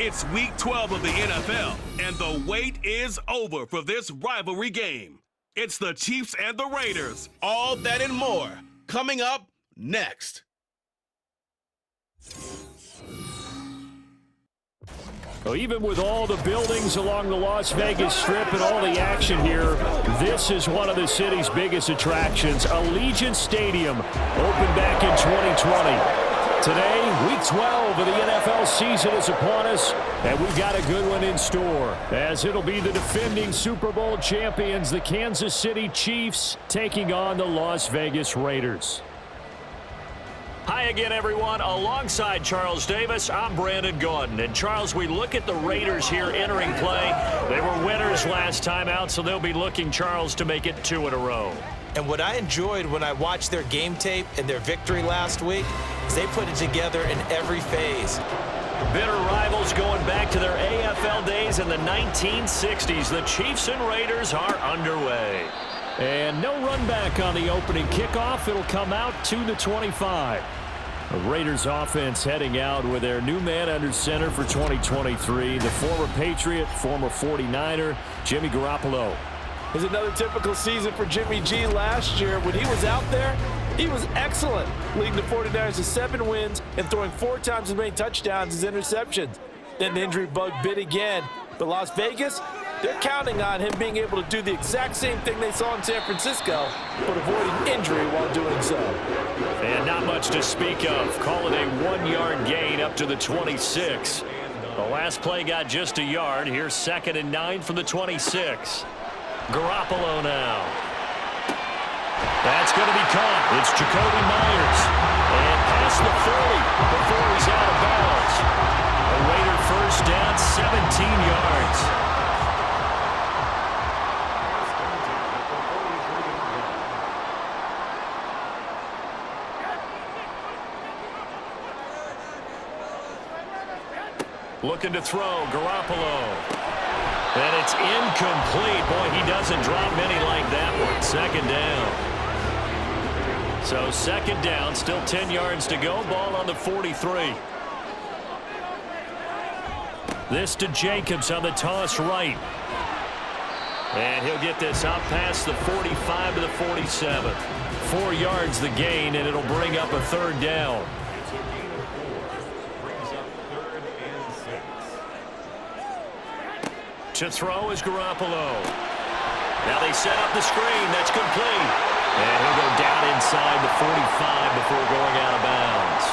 It's Week 12 of the NFL, and the wait is over for this rivalry game. It's the Chiefs and the Raiders. All that and more coming up next. Well, even with all the buildings along the Las Vegas Strip and all the action here, this is one of the city's biggest attractions. Allegiant Stadium opened back in 2020. Today, Week 12 of the NFL season is upon us, and we've got a good one in store, as it'll be the defending Super Bowl champions, the Kansas City Chiefs, taking on the Las Vegas Raiders. Hi again, everyone. Alongside Charles Davis, I'm Brandon Gordon. And Charles, we look at the Raiders here entering play. They were winners last time out, so they'll be looking, Charles, to make it 2 in a row. And what I enjoyed when I watched their game tape and their victory last week is they put it together in every phase. Bitter rivals going back to their AFL days in the 1960s. The Chiefs and Raiders are underway. And no run back on the opening kickoff. It'll come out to the 25. The Raiders offense heading out with their new man under center for 2023, the former Patriot, former 49er, Jimmy Garoppolo. It's another typical season for Jimmy G. Last year, when he was out there, he was excellent, leading the 49ers to 7 wins and throwing 4 times as many touchdowns as interceptions. Then the injury bug bit again. But Las Vegas, they're counting on him being able to do the exact same thing they saw in San Francisco, but avoiding injury while doing so. And not much to speak of. Call it a 1-yard gain up to the 26. The last play got just a yard. Here's 2nd and 9 from the 26. Garoppolo now. That's going to be caught. It's Jacoby Myers. And past the 40 before he's out of bounds. A Raider first down, 17 yards. Looking to throw, Garoppolo. And it's incomplete. Boy, he doesn't drop many like that one. 2nd down. So 2nd down, still 10 yards to go. Ball on the 43. This to Jacobs on the toss right. And he'll get this out past the 45 to the 47. 4 yards the gain, and it'll bring up a 3rd down. To throw is Garoppolo. Now they set up the screen. That's complete. And he'll go down inside the 45 before going out of bounds.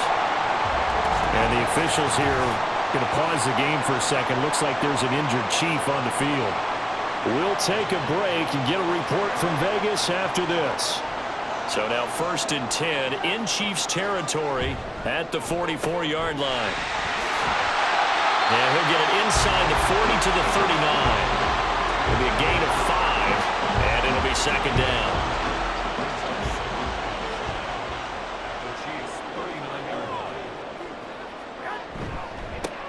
And the officials here going to pause the game for a second. Looks like there's an injured Chief on the field. We'll take a break and get a report from Vegas after this. So now 1st and 10 in Chiefs territory at the 44-yard line. Yeah, he'll get it inside the 40 to the 39. It'll be a gain of 5, and it'll be 2nd down.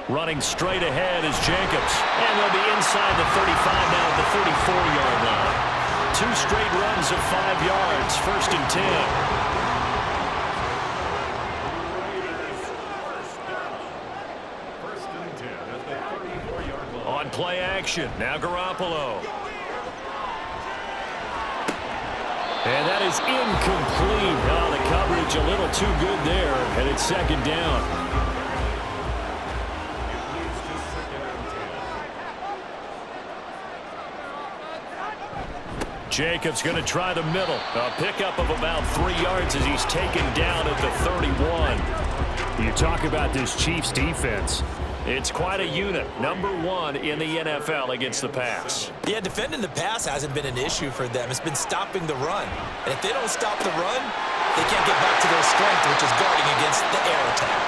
Running straight ahead is Jacobs. And they'll be inside the 35 now at the 34-yard line. 2 straight runs of 5 yards, 1st and 10. Play action. Now Garoppolo. And that is incomplete. Oh, the coverage a little too good there. And it's 2nd down. Jacobs going to try the middle. A pickup of about 3 yards as he's taken down at the 31. You talk about this Chiefs defense. It's quite a unit. Number 1 in the NFL against the pass. Yeah, defending the pass hasn't been an issue for them. It's been stopping the run. And if they don't stop the run, they can't get back to their strength, which is guarding against the air attack.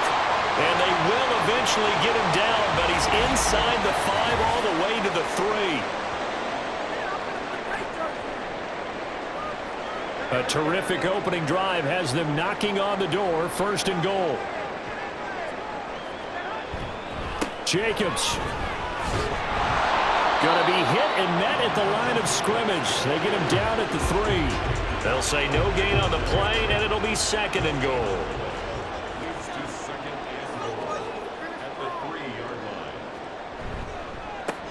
And they will eventually get him down, but he's inside the 5 all the way to the 3. A terrific opening drive has them knocking on the door. 1st and goal. Jacobs. Going to be hit and met at the line of scrimmage. They get him down at the 3. They'll say no gain on the play, and it'll be 2nd and goal.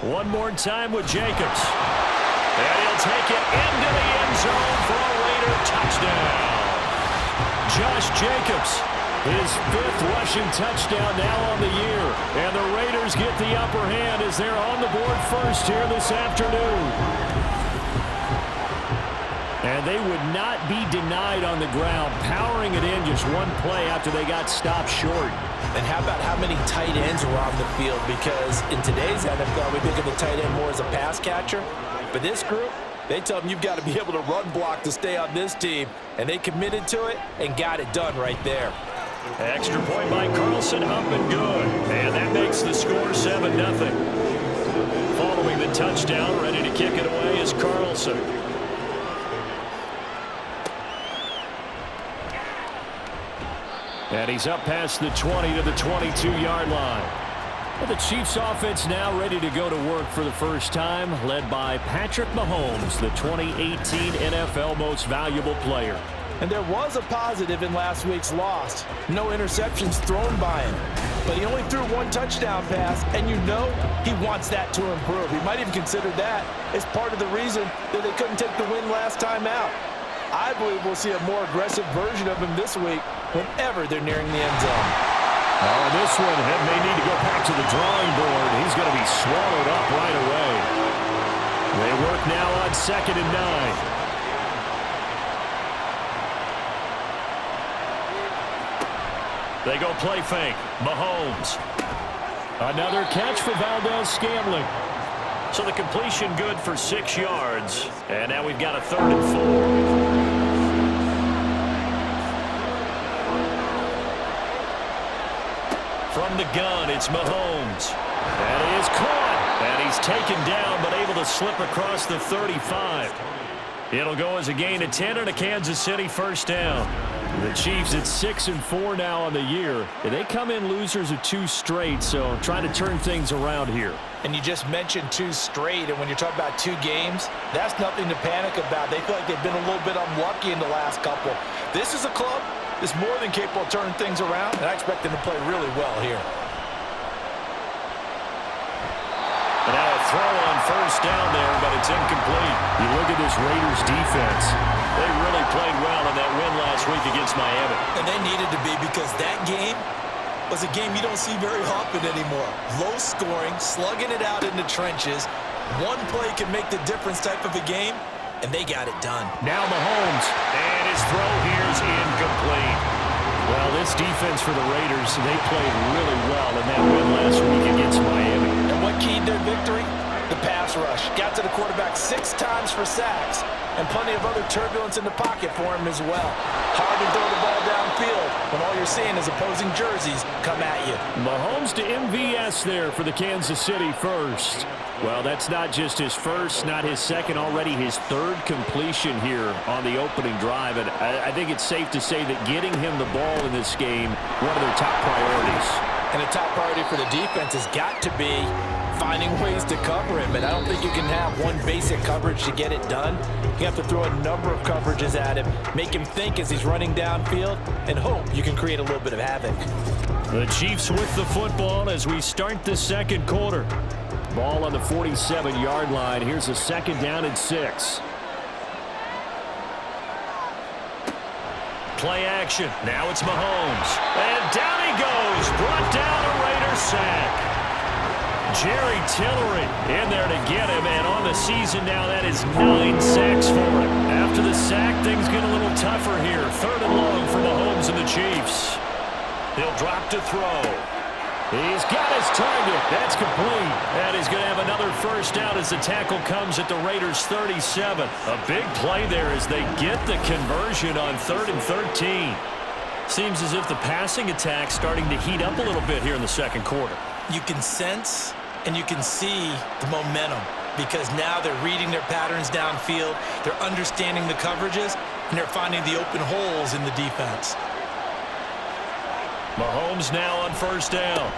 One more time with Jacobs. And he'll take it into the end zone for a Raider touchdown. Josh Jacobs, his 5th rushing touchdown now on the year. And the Raiders get the upper hand as they're on the board first here this afternoon. And they would not be denied on the ground, powering it in just one play after they got stopped short. And how about how many tight ends were on the field? Because in today's NFL, we think of the tight end more as a pass catcher. But this group, they tell them you've got to be able to run block to stay on this team. And they committed to it and got it done right there. Extra point by Carlson, up and good. And that makes the score 7-0. Following the touchdown, ready to kick it away is Carlson. And he's up past the 20 to the 22-yard line. Well, the Chiefs offense now ready to go to work for the first time, led by Patrick Mahomes, the 2018 NFL Most Valuable Player. And there was a positive in last week's loss. No interceptions thrown by him. But he only threw 1 touchdown pass, and you know he wants that to improve. He might even consider that as part of the reason that they couldn't take the win last time out. I believe we'll see a more aggressive version of him this week whenever they're nearing the end zone. Oh, this one may need to go back to the drawing board. He's going to be swallowed up right away. They work now on 2nd and 9. They go play fake. Mahomes. Another catch for Valdez-Scantling. So the completion good for 6 yards. And now we've got a 3rd and 4. From the gun, it's Mahomes. That is caught. And he's taken down, but able to slip across the 35. It'll go as a gain of 10 and a Kansas City first down. The Chiefs at 6-4 now on the year. They come in losers of 2 straight, so trying to turn things around here. And you just mentioned 2 straight, and when you're talking about 2 games, that's nothing to panic about. They feel like they've been a little bit unlucky in the last couple. This is a club that's more than capable of turning things around, and I expect them to play really well here. And now a throw on first down there, but it's incomplete. You look at this Raiders defense. They really played well in that win last week against Miami. And they needed to be, because that game was a game you don't see very often anymore. Low scoring, slugging it out in the trenches. One play can make the difference type of a game, and they got it done. Now Mahomes, and his throw here is incomplete. Well, this defense for the Raiders, they played really well in that win last week against Miami. And what keyed their victory? The pass rush. Got to the quarterback 6 times for sacks, and plenty of other turbulence in the pocket for him as well. Hard to throw the ball downfield when all you're seeing is opposing jerseys come at you. Mahomes to MVS there for the Kansas City first. Well, that's not just his first, not his second, already his 3rd completion here on the opening drive. And I think it's safe to say that getting him the ball in this game, one of their top priorities. And a top priority for the defense has got to be finding ways to cover him. And I don't think you can have one basic coverage to get it done. You have to throw a number of coverages at him, make him think as he's running downfield, and hope you can create a little bit of havoc. The Chiefs with the football as we start the 2nd quarter. Ball on the 47-yard line. Here's a 2nd down and 6. Play action. Now it's Mahomes. And down he goes. Brought down a Raider sack. Jerry Tillery in there to get him. And on the season now, that is 9 sacks for him. After the sack, things get a little tougher here. 3rd and long for Mahomes and the Chiefs. He'll drop to throw. He's got his target. That's complete. And he's going to have another first down as the tackle comes at the Raiders' 37. A big play there as they get the conversion on 3rd and 13. Seems as if the passing attack's starting to heat up a little bit here in the 2nd quarter. You can sense and you can see the momentum, because now they're reading their patterns downfield, they're understanding the coverages, and they're finding the open holes in the defense. Mahomes now on first down.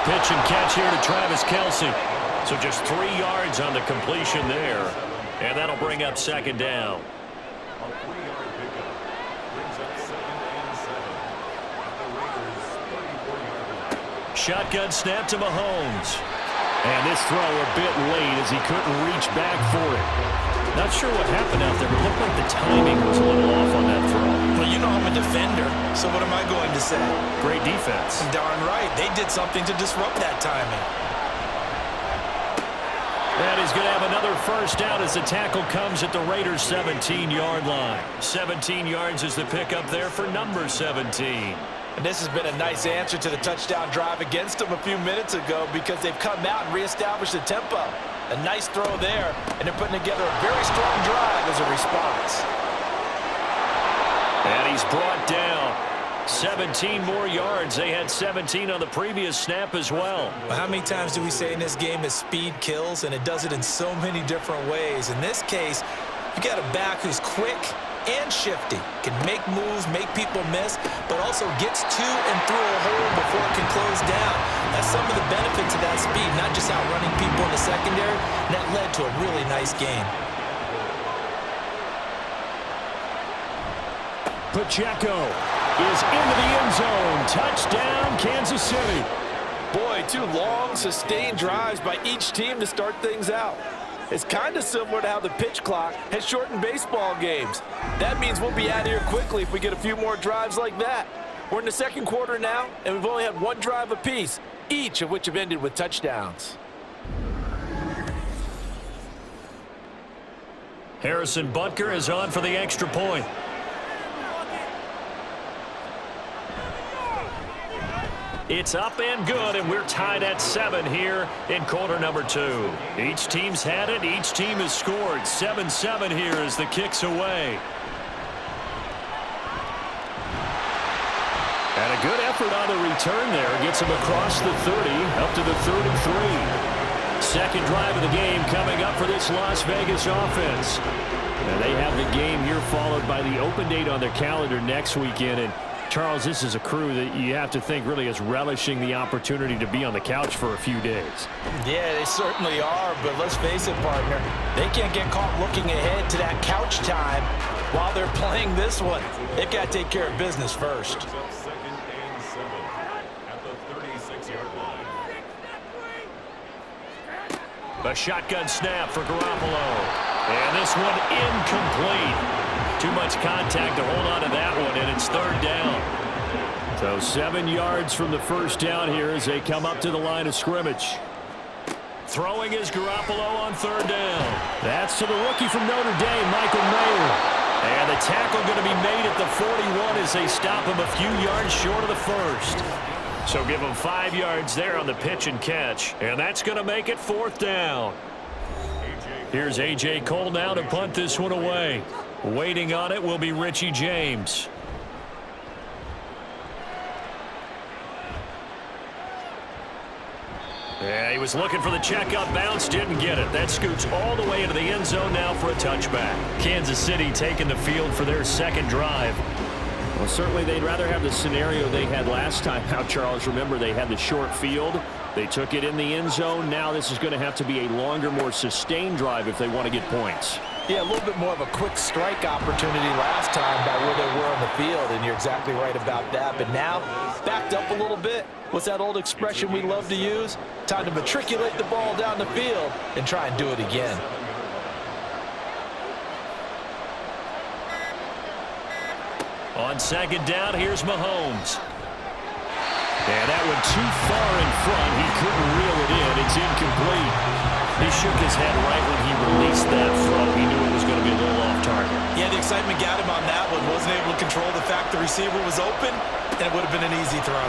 Pitch and catch here to Travis Kelce. So just 3 yards on the completion there. And that'll bring up 2nd down. Shotgun snap to Mahomes. And this throw a bit late as he couldn't reach back for it. Not sure what happened out there, but it looked like the timing was a little off on that throw. Well, you know I'm a defender, so what am I going to say? Great defense. Darn right. They did something to disrupt that timing. And he's going to have another first down as the tackle comes at the Raiders' 17-yard line. 17 yards is the pickup there for number 17. And this has been a nice answer to the touchdown drive against them a few minutes ago because they've come out and reestablished the tempo. A nice throw there, and they're putting together a very strong drive as a response. And he's brought down. 17 more yards. They had 17 on the previous snap as well. Well, how many times do we say in this game that speed kills, and it does it in so many different ways? In this case, you got a back who's quick and shifty, can make moves, make people miss, but also gets to and through a hole before it can close down. That's some of the benefits of that speed, not just outrunning people in the secondary, and that led to a really nice game. Pacheco is into the end zone. Touchdown, Kansas City. Boy, 2 long, sustained drives by each team to start things out. It's kind of similar to how the pitch clock has shortened baseball games. That means we'll be out of here quickly if we get a few more drives like that. We're in the second quarter now, and we've only had 1 drive apiece, each of which have ended with touchdowns. Harrison Butker is on for the extra point. It's up and good, and we're tied at 7 here in quarter number 2. Each team's had it. Each team has scored. 7-7 here as the kick's away. And a good effort on the return there. Gets him across the 30, up to the 33. Second drive of the game coming up for this Las Vegas offense. And they have the game here followed by the open date on their calendar next weekend. And Charles, this is a crew that you have to think really is relishing the opportunity to be on the couch for a few days. Yeah, they certainly are, but let's face it, partner. They can't get caught looking ahead to that couch time while they're playing this one. They've got to take care of business first. A shotgun snap for Garoppolo. And this one incomplete. Too much contact to hold on to that one, and it's 3rd down. So 7 yards from the first down here as they come up to the line of scrimmage. Throwing is Garoppolo on 3rd down. That's to the rookie from Notre Dame, Michael Mayer. And the tackle going to be made at the 41 as they stop him a few yards short of the first. So give him 5 yards there on the pitch and catch. And that's going to make it 4th down. Here's A.J. Cole now to punt this one away. Waiting on it will be Richie James. Yeah, he was looking for the checkup bounce, didn't get it. That scoots all the way into the end zone now for a touchback. Kansas City taking the field for their second drive. Well, certainly they'd rather have the scenario they had last time out, Charles. Remember, they had the short field. They took it in the end zone. Now this is going to have to be a longer, more sustained drive if they want to get points. Yeah, a little bit more of a quick strike opportunity last time by where they were on the field, and you're exactly right about that. But now, backed up a little bit. What's that old expression we love to use? Time to matriculate the ball down the field and try and do it again. On second down, here's Mahomes. And that one too far in front. He couldn't reel it in. It's incomplete. He shook his head right when he released that throw. He knew it was going to be a little off target. Yeah, the excitement got him on that one. Wasn't able to control the fact the receiver was open, and it would have been an easy throw.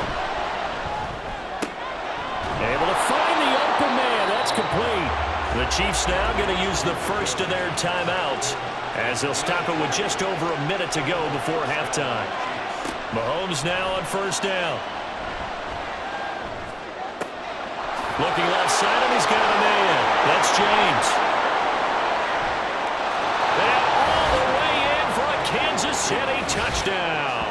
Able to find the open man. That's complete. The Chiefs now going to use the first of their timeouts as they'll stop it with just over a minute to go before halftime. Mahomes now on first down. Looking left side, and he's got a man. That's James. And all the way in for a Kansas City touchdown.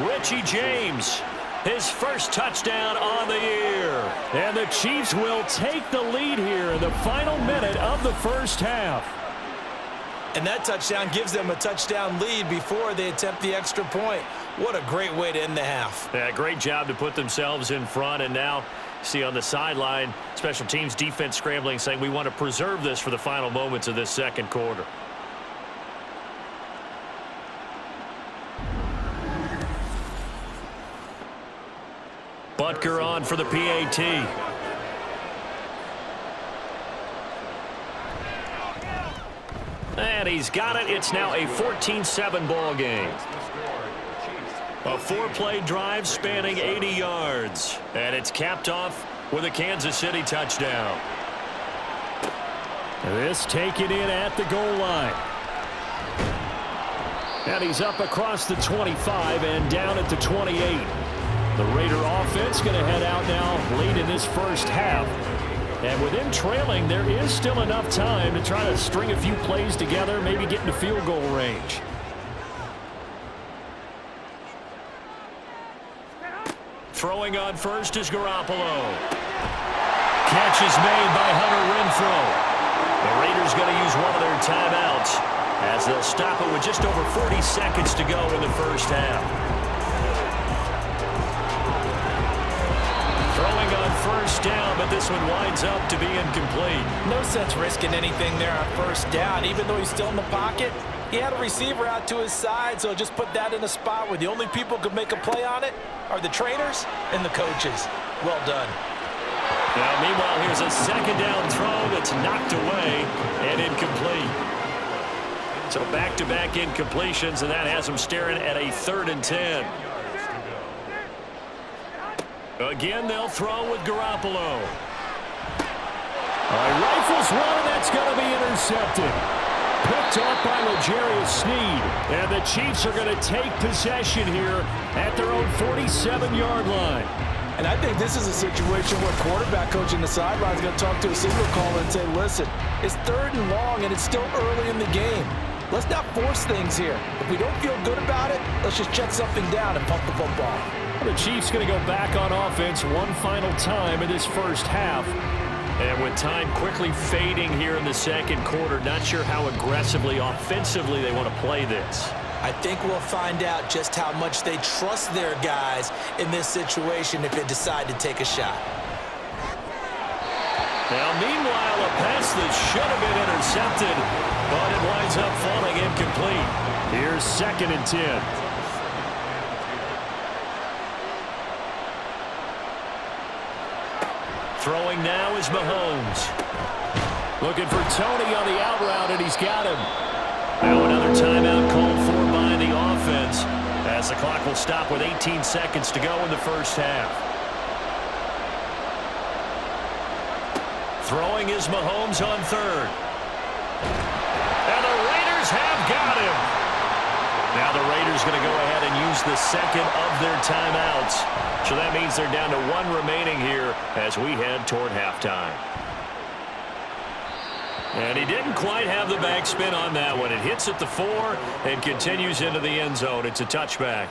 Richie James, his first touchdown on the year. And the Chiefs will take the lead here in the final minute of the first half. And that touchdown gives them a touchdown lead before they attempt the extra point. What a great way to end the half. Yeah, great job to put themselves in front, and now See on the sideline, special teams defense scrambling, saying we want to preserve this for the final moments of this second quarter. Butker on for the PAT. And he's got it. It's now a 14-7 ball game. A 4-play drive spanning 80 yards. And it's capped off with a Kansas City touchdown. This taken in at the goal line. And he's up across the 25 and down at the 28. The Raider offense going to head out now late in this first half. And with him trailing, there is still enough time to try to string a few plays together, maybe get into field goal range. Throwing on first is Garoppolo. Catch is made by Hunter Renfrow. The Raiders going to use one of their timeouts as they'll stop it with just over 40 seconds to go in the first half. Throwing on first down, but this one winds up to be incomplete. No sense risking anything there on first down. Even though he's still in the pocket, he had a receiver out to his side, so just put that in a spot where the only people who could make a play on it are the trainers and the coaches. Well done. Now, meanwhile, here's a second down throw that's knocked away and incomplete. So back-to-back incompletions, and that has him staring at a 3rd and 10. Again, they'll throw with Garoppolo. Rifles one, and that's going to be intercepted. Picked off by L'Jarius Sneed. And the Chiefs are going to take possession here at their own 47-yard line. And I think this is a situation where quarterback coach in the sideline is going to talk to a signal caller and say, listen, it's 3rd and long, and it's still early in the game. Let's not force things here. If we don't feel good about it, let's just check something down and pump the football. The Chiefs going to go back on offense one final time in this first half. And with time quickly fading here in the second quarter, not sure how aggressively, offensively they want to play this. I think we'll find out just how much they trust their guys in this situation if they decide to take a shot. Now, meanwhile, a pass that should have been intercepted, but it winds up falling incomplete. Here's 2nd and 10. Throwing now is Mahomes. Looking for Tony on the out route, and he's got him. Now another timeout called for by the offense as the clock will stop with 18 seconds to go in the first half. Throwing is Mahomes on 3rd. And the Raiders have got him. Now the Raiders going to go ahead and use the 2nd of their timeouts. So that means they're down to 1 remaining here as we head toward halftime. And he didn't quite have the backspin on that one. It hits at the 4 and continues into the end zone. It's a touchback.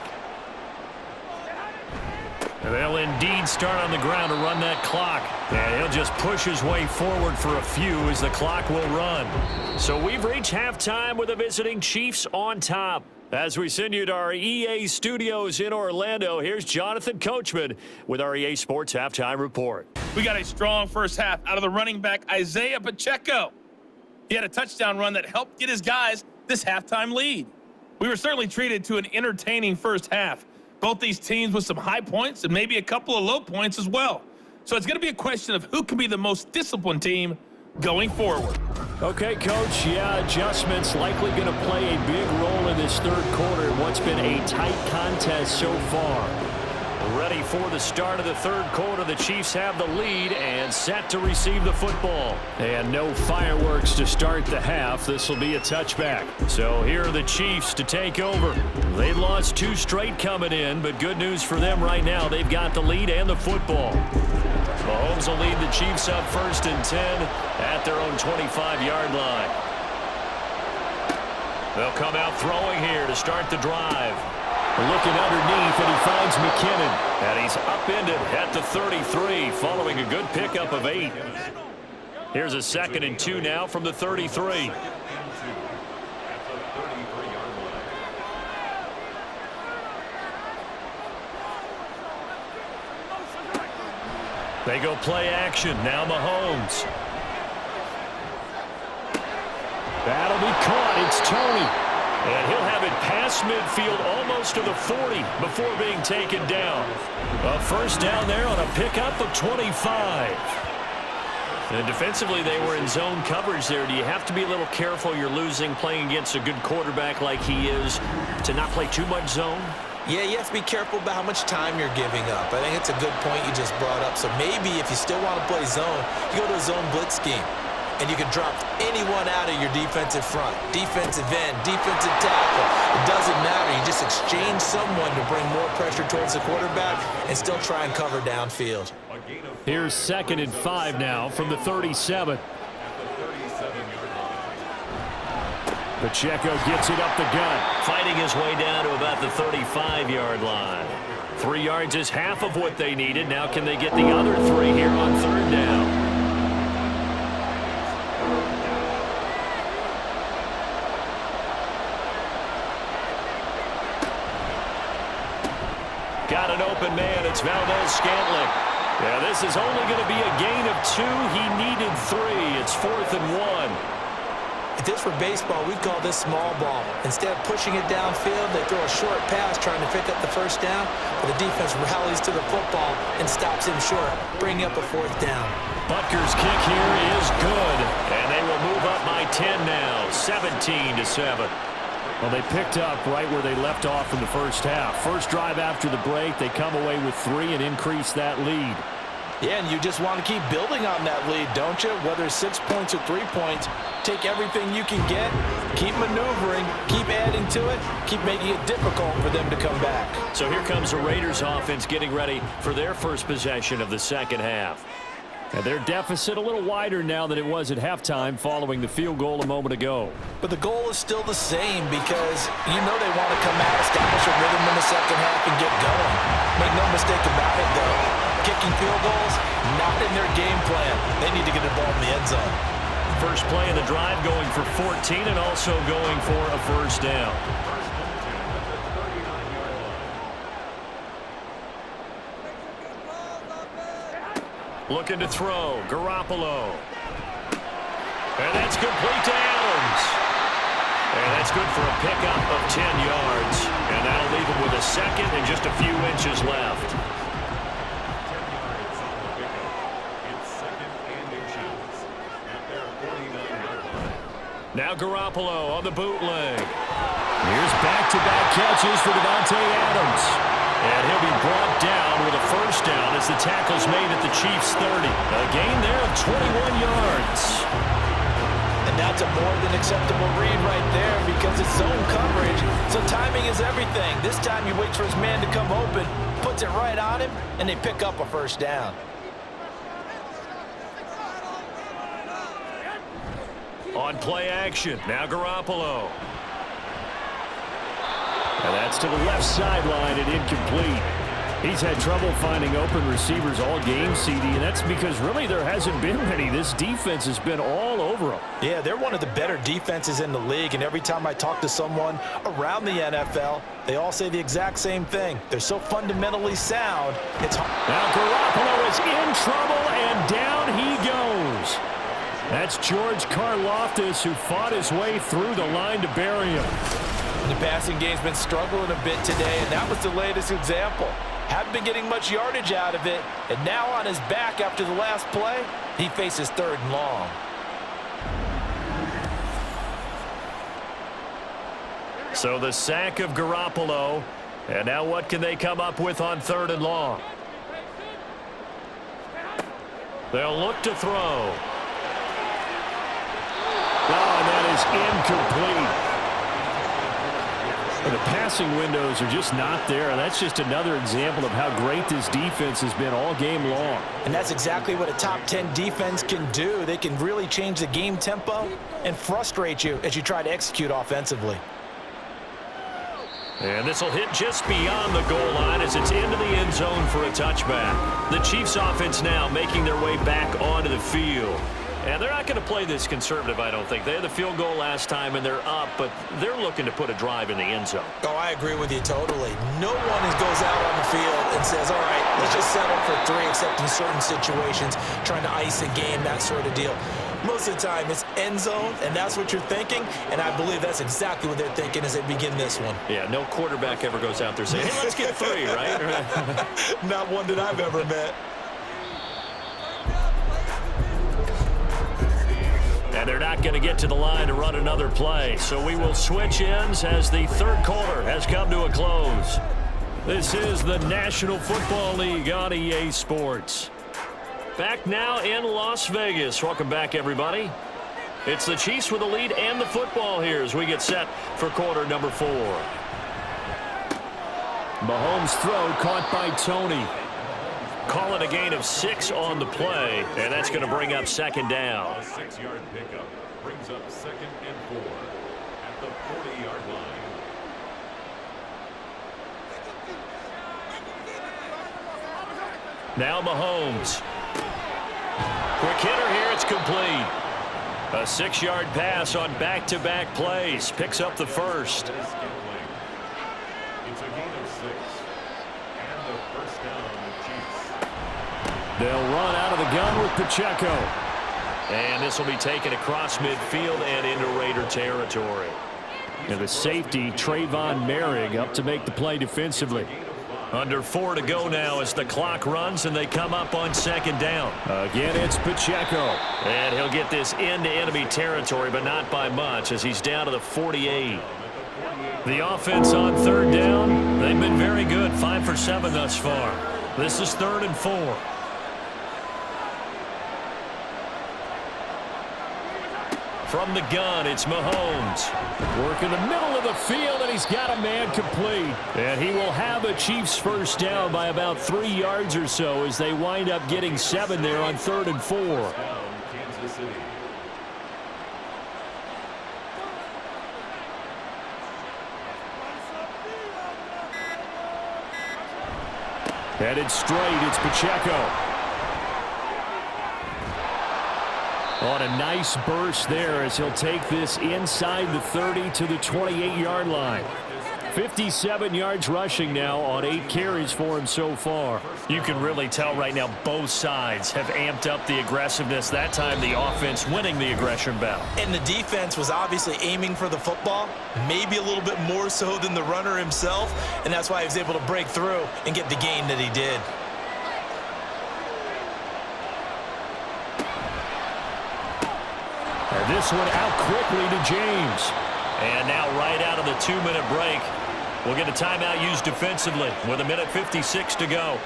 And they'll indeed start on the ground to run that clock. And he'll just push his way forward for a few as the clock will run. So we've reached halftime with the visiting Chiefs on top. As we send you to our EA studios in Orlando, here's Jonathan Coachman with our EA Sports Halftime Report. We got a strong first half out of the running back, Isaiah Pacheco. He had a touchdown run that helped get his guys this halftime lead. We were certainly treated to an entertaining first half. Both these teams with some high points and maybe a couple of low points as well. So it's going to be a question of who can be the most disciplined team going forward. Okay, Coach, yeah, adjustments likely going to play a big role in this third quarter in what's been a tight contest so far. Ready for the start of the third quarter. The Chiefs have the lead and set to receive the football. And no fireworks to start the half. This will be a touchback. So here are the Chiefs to take over. They've lost 2 straight coming in, but good news for them right now. They've got the lead and the football. Mahomes will lead the Chiefs up 1st and 10 at their own 25-yard line. They'll come out throwing here to start the drive. Looking underneath, and he finds McKinnon. And he's upended at the 33, following a good pickup of 8. Here's a 2nd and 2 now from the 33. They go play action. Now Mahomes. That'll be caught. It's Tony. And he'll have it past midfield almost to the 40 before being taken down. A first down there on a pickup of 25. And defensively, they were in zone coverage there. Do you have to be a little careful you're losing playing against a good quarterback like he is to not play too much zone? Yeah, you have to be careful about how much time you're giving up. I think it's a good point you just brought up. So maybe if you still want to play zone, you go to a zone blitz scheme. And you can drop anyone out of your defensive front. Defensive end, defensive tackle. It doesn't matter. You just exchange someone to bring more pressure towards the quarterback and still try and cover downfield. Here's 2nd and 5 now from the 37. Pacheco gets it up the gut. Fighting his way down to about the 35-yard line. 3 yards is half of what they needed. Now can they get the other 3 here on 3rd down? Got an open man. It's Valdez-Scantling. Yeah, this is only going to be a gain of 2. He needed 3. It's 4th and 1. If this were baseball, we'd call this small ball. Instead of pushing it downfield, they throw a short pass trying to pick up the first down, but the defense rallies to the football and stops him short, bringing up a 4th down. Butker's kick here is good, and they will move up by 10 now, 17-7. Well, they picked up right where they left off in the first half. First drive after the break, they come away with 3 and increase that lead. Yeah, and you just want to keep building on that lead, don't you? Whether it's 6 points or 3 points, take everything you can get, keep maneuvering, keep adding to it, keep making it difficult for them to come back. So here comes the Raiders offense getting ready for their first possession of the second half. And their deficit a little wider now than it was at halftime following the field goal a moment ago. But the goal is still the same because you know they want to come out, establish a rhythm in the second half, and get going. Make no mistake about it, though. Kicking field goals, not in their game plan. They need to get the ball in the end zone. First play of the drive going for 14 and also going for a first down. Looking to throw, Garoppolo. And that's complete to Adams. And that's good for a pickup of 10 yards. And that'll leave him with a second and just a few inches left. Now Garoppolo on the bootleg. Here's back-to-back catches for Davante Adams. And he'll be brought down with a first down as the tackle's made at the Chiefs' 30. A gain there of 21 yards. And that's a more than acceptable read right there because it's zone coverage, so timing is everything. This time he waits for his man to come open, puts it right on him, and they pick up a first down. On play action, now Garoppolo. And that's to the left sideline and incomplete. He's had trouble finding open receivers all game, CD, and that's because really there hasn't been many. This defense has been all over them. Yeah, they're one of the better defenses in the league, and every time I talk to someone around the NFL, they all say the exact same thing. They're so fundamentally sound, it's hard. Now Garoppolo is in trouble, and down he goes. That's George Karlaftis, who fought his way through the line to bury him. The passing game's been struggling a bit today, and that was the latest example. Haven't been getting much yardage out of it, and now on his back after the last play, he faces 3rd and long. So the sack of Garoppolo, and now what can they come up with on 3rd and long? They'll look to throw. Oh, and that is incomplete. The passing windows are just not there, and that's just another example of how great this defense has been all game long. And that's exactly what a top 10 defense can do. They can really change the game tempo and frustrate you as you try to execute offensively. And this will hit just beyond the goal line as it's into the end zone for a touchback. The Chiefs offense now making their way back onto the field. And they're not going to play this conservative, I don't think. They had the field goal last time, and they're up, but they're looking to put a drive in the end zone. Oh, I agree with you totally. No one goes out on the field and says, all right, let's just settle for 3, except in certain situations, trying to ice a game, that sort of deal. Most of the time, it's end zone, and that's what you're thinking, and I believe that's exactly what they're thinking as they begin this one. Yeah, no quarterback ever goes out there saying, hey, let's get 3, right? Not one that I've ever met. And they're not going to get to the line to run another play. So we will switch ends as the third quarter has come to a close. This is the National Football League on EA Sports. Back now in Las Vegas. Welcome back, everybody. It's the Chiefs with the lead and the football here as we get set for quarter number 4. Mahomes' throw caught by Tony. Call it a gain of 6 on the play, and that's going to bring up second down. A 6-yard pickup brings up 2nd and 4 at the 40-yard line. Now Mahomes. Quick hitter here, it's complete. A 6-yard pass on back-to-back plays. Picks up the first. It's a gain of 6. And the first down, the Chiefs. They'll run out of the gun with Pacheco. And this will be taken across midfield and into Raider territory. And the safety, Trayvon Merrick, up to make the play defensively. Under 4 to go now as the clock runs and they come up on second down. Again, it's Pacheco. And he'll get this into enemy territory, but not by much as he's down to the 48. The offense on third down, they've been very good, 5 for 7 thus far. This is 3rd and 4. From the gun, it's Mahomes. Work in the middle of the field, and he's got a man complete. And he will have a Chiefs first down by about 3 yards or so as they wind up getting 7 there on 3rd and 4. Kansas City. Headed straight, it's Pacheco. On a nice burst there as he'll take this inside the 30 to the 28-yard line. 57 yards rushing now on 8 carries for him so far. You can really tell right now both sides have amped up the aggressiveness. That time the offense winning the aggression battle. And the defense was obviously aiming for the football, maybe a little bit more so than the runner himself, and that's why he was able to break through and get the gain that he did. And this one out quickly to James. And now right out of the 2-minute break, we'll get a timeout used defensively with 1:56 to go.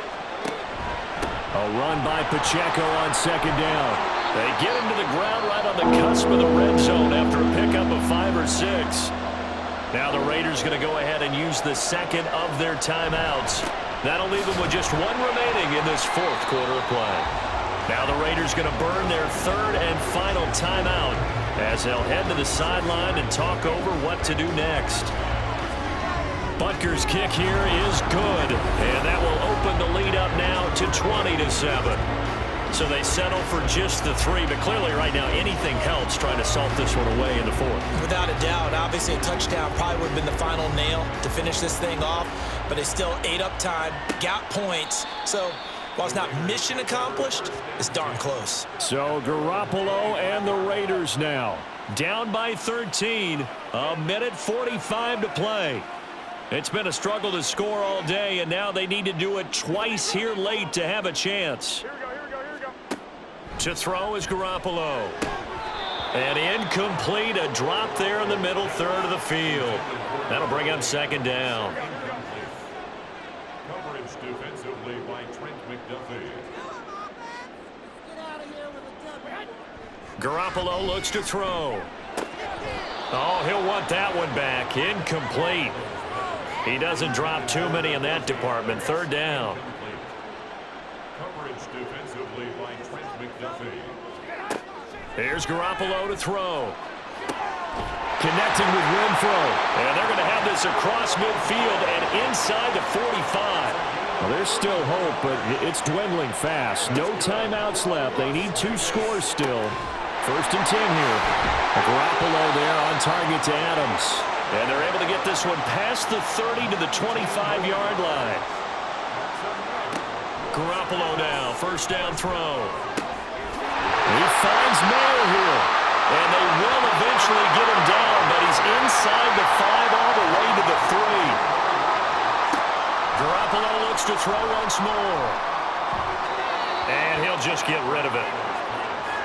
A run by Pacheco on second down. They get him to the ground right on the cusp of the red zone after a pickup of 5 or 6. Now the Raiders going to go ahead and use the second of their timeouts. That'll leave them with just 1 remaining in this 4th quarter of play. Now the Raiders going to burn their 3rd and final timeout as they'll head to the sideline and talk over what to do next. Butker's kick here is good, and that will open the lead up now to 20-7. So they settle for just the 3, but clearly right now anything helps trying to salt this one away in the 4th. Without a doubt, obviously a touchdown probably would have been the final nail to finish this thing off, but they still ate up time, got points, so while it's not mission accomplished, it's darn close. So Garoppolo and the Raiders now down by 13, 1:45 to play. It's been a struggle to score all day, and now they need to do it twice here late to have a chance. Here we go. To throw is Garoppolo. And incomplete, a drop there in the middle third of the field. That'll bring up second down. Coverage defensively by Trent McDuffie. Garoppolo looks to throw. Oh, he'll want that one back. Incomplete. He doesn't drop too many in that department. 3rd down. Coverage defensively by Trent McDuffie. Here's Garoppolo to throw. Connecting with Renfro. And they're going to have this across midfield and inside the 45. Well, there's still hope, but it's dwindling fast. No timeouts left. They need 2 scores still. First and 10 here. Garoppolo there on target to Adams. And they're able to get this one past the 30 to the 25-yard line. Garoppolo now, first down throw. He finds Mayer here. And they will eventually get him down, but he's inside the 5 all the way to the 3. Garoppolo looks to throw once more. And he'll just get rid of it.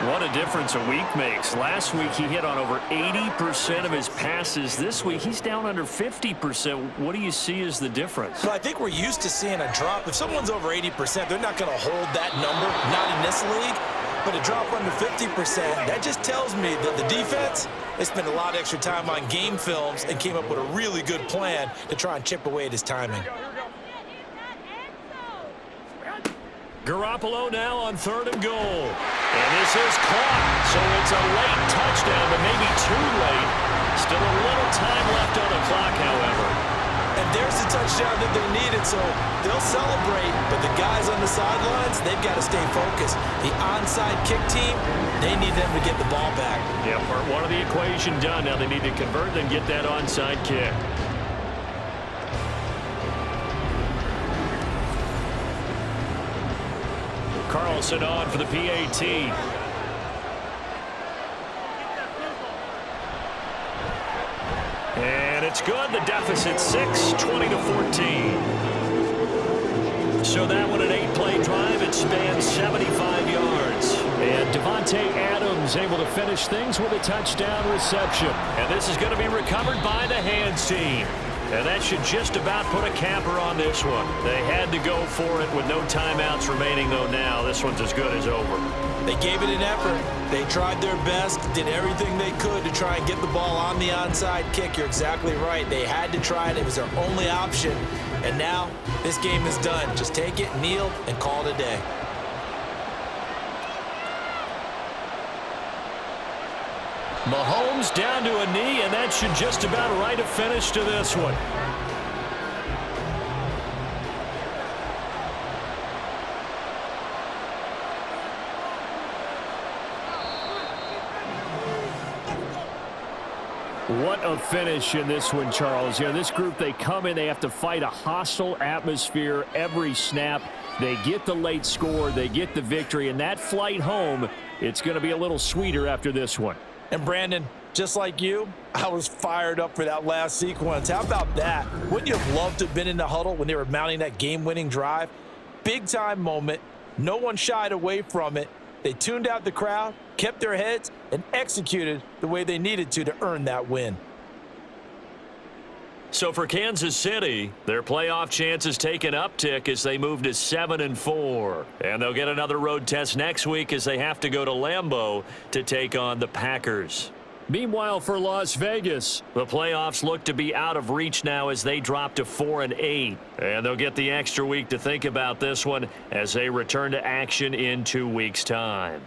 What a difference a week makes. Last week he hit on over 80% of his passes. This week he's down under 50%. What do you see as the difference? Well, I think we're used to seeing a drop. If someone's over 80%, they're not going to hold that number, not in this league. But a drop under 50%, that just tells me that the defense, they spent a lot of extra time on game films and came up with a really good plan to try and chip away at his timing. Garoppolo now on 3rd and goal. And this is caught. So it's a late touchdown, but maybe too late. Still a little time left on the clock, however. And there's the touchdown that they needed, so they'll celebrate. But the guys on the sidelines, they've got to stay focused. The onside kick team, they need them to get the ball back. Yeah, part one of the equation done. Now they need to convert and get that onside kick. Carlson on for the PAT. And it's good. The deficit 6, 20-14. So that one an 8-play drive. It spans 75 yards. And Devontae Adams able to finish things with a touchdown reception. And this is going to be recovered by the hands team. And that should just about put a capper on this one. They had to go for it with no timeouts remaining, though, now. This one's as good as over. They gave it an effort. They tried their best, did everything they could to try and get the ball on the onside kick. You're exactly right. They had to try it. It was their only option. And now this game is done. Just take it, kneel, and call it a day. Mahomes down to a knee, and that should just about write a finish to this one. What a finish in this one, Charles. You know, this group, they come in, they have to fight a hostile atmosphere every snap. They get the late score, they get the victory, and that flight home, it's going to be a little sweeter after this one. And Brandon, just like you, I was fired up for that last sequence. How about that? Wouldn't you have loved to have been in the huddle when they were mounting that game-winning drive? Big-time moment. No one shied away from it. They tuned out the crowd, kept their heads, and executed the way they needed to earn that win. So for Kansas City, their playoff chances take an uptick as they move to 7-4. And they'll get another road test next week as they have to go to Lambeau to take on the Packers. Meanwhile, for Las Vegas, the playoffs look to be out of reach now as they drop to 4-8. And they'll get the extra week to think about this one as they return to action in 2 weeks' time.